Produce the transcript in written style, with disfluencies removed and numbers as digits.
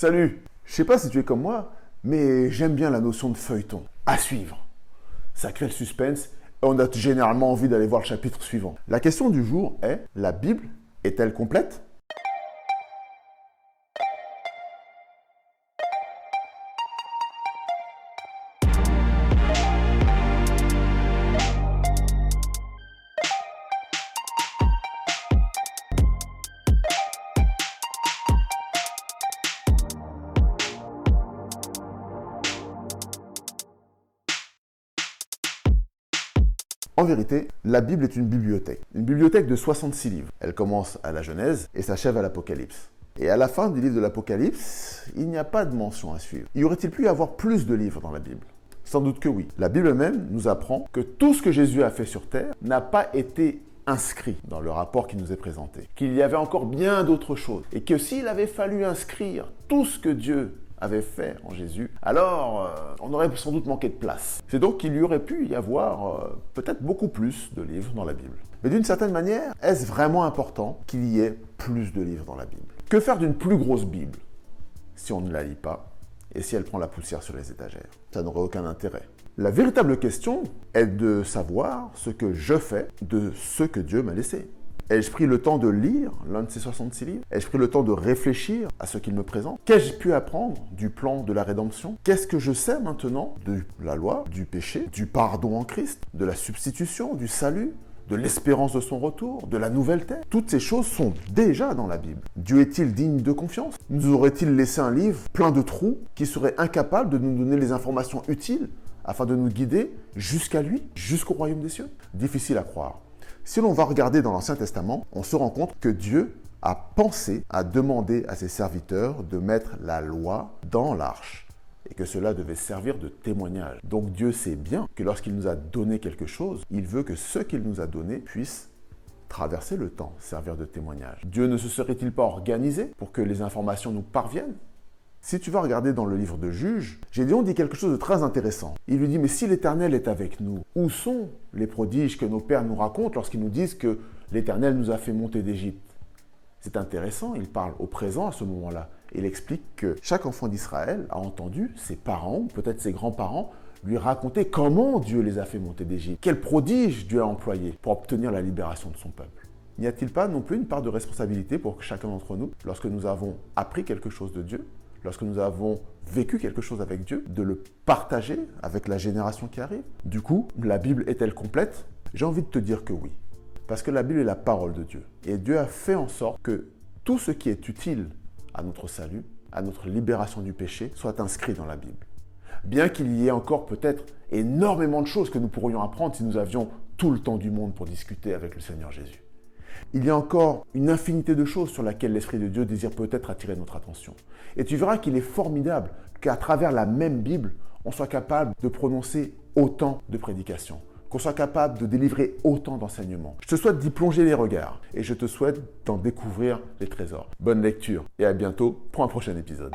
Salut! Je sais pas si tu es comme moi, mais j'aime bien la notion de feuilleton. À suivre. Ça crée le suspense et on a généralement envie d'aller voir le chapitre suivant. La question du jour est, la Bible est-elle complète? En vérité, la Bible est une bibliothèque de 66 livres. Elle commence à la Genèse et s'achève à l'Apocalypse. Et à la fin du livre de l'Apocalypse, il n'y a pas de mention à suivre. Y aurait-il pu y avoir plus de livres dans la Bible? Sans doute que oui. La Bible même nous apprend que tout ce que Jésus a fait sur terre n'a pas été inscrit dans le rapport qui nous est présenté. Qu'il y avait encore bien d'autres choses. Et que s'il avait fallu inscrire tout ce que Dieu avait fait en Jésus, alors on aurait sans doute manqué de place. C'est donc qu'il y aurait pu y avoir peut-être beaucoup plus de livres dans la Bible. Mais d'une certaine manière, est-ce vraiment important qu'il y ait plus de livres dans la Bible? Que faire d'une plus grosse Bible si on ne la lit pas et si elle prend la poussière sur les étagères? Ça n'aurait aucun intérêt. La véritable question est de savoir ce que je fais de ce que Dieu m'a laissé. Ai-je pris le temps de lire l'un de ces 66 livres? Ai-je pris le temps de réfléchir à ce qu'il me présente? Qu'ai-je pu apprendre du plan de la rédemption? Qu'est-ce que je sais maintenant de la loi, du péché, du pardon en Christ, de la substitution, du salut, de l'espérance de son retour, de la nouvelle terre? Toutes ces choses sont déjà dans la Bible. Dieu est-il digne de confiance? Nous aurait-il laissé un livre plein de trous qui serait incapable de nous donner les informations utiles afin de nous guider jusqu'à lui, jusqu'au royaume des cieux? Difficile à croire. Si l'on va regarder dans l'Ancien Testament, on se rend compte que Dieu a pensé à demander à ses serviteurs de mettre la loi dans l'arche et que cela devait servir de témoignage. Donc Dieu sait bien que lorsqu'il nous a donné quelque chose, il veut que ce qu'il nous a donné puisse traverser le temps, servir de témoignage. Dieu ne se serait-il pas organisé pour que les informations nous parviennent? Si tu vas regarder dans le livre de Juges, Gédéon dit quelque chose de très intéressant. Il lui dit, mais si l'Éternel est avec nous, où sont les prodiges que nos pères nous racontent lorsqu'ils nous disent que l'Éternel nous a fait monter d'Égypte? C'est intéressant, il parle au présent à ce moment-là. Il explique que chaque enfant d'Israël a entendu ses parents, ou peut-être ses grands-parents, lui raconter comment Dieu les a fait monter d'Égypte, quel prodige Dieu a employé pour obtenir la libération de son peuple. N'y a-t-il pas non plus une part de responsabilité pour chacun d'entre nous, lorsque nous avons appris quelque chose de Dieu, lorsque nous avons vécu quelque chose avec Dieu, de le partager avec la génération qui arrive? Du coup, la Bible est-elle complète? J'ai envie de te dire que oui. Parce que la Bible est la parole de Dieu. Et Dieu a fait en sorte que tout ce qui est utile à notre salut, à notre libération du péché, soit inscrit dans la Bible. Bien qu'il y ait encore peut-être énormément de choses que nous pourrions apprendre si nous avions tout le temps du monde pour discuter avec le Seigneur Jésus. Il y a encore une infinité de choses sur lesquelles l'Esprit de Dieu désire peut-être attirer notre attention. Et tu verras qu'il est formidable qu'à travers la même Bible, on soit capable de prononcer autant de prédications, qu'on soit capable de délivrer autant d'enseignements. Je te souhaite d'y plonger les regards et je te souhaite d'en découvrir les trésors. Bonne lecture et à bientôt pour un prochain épisode.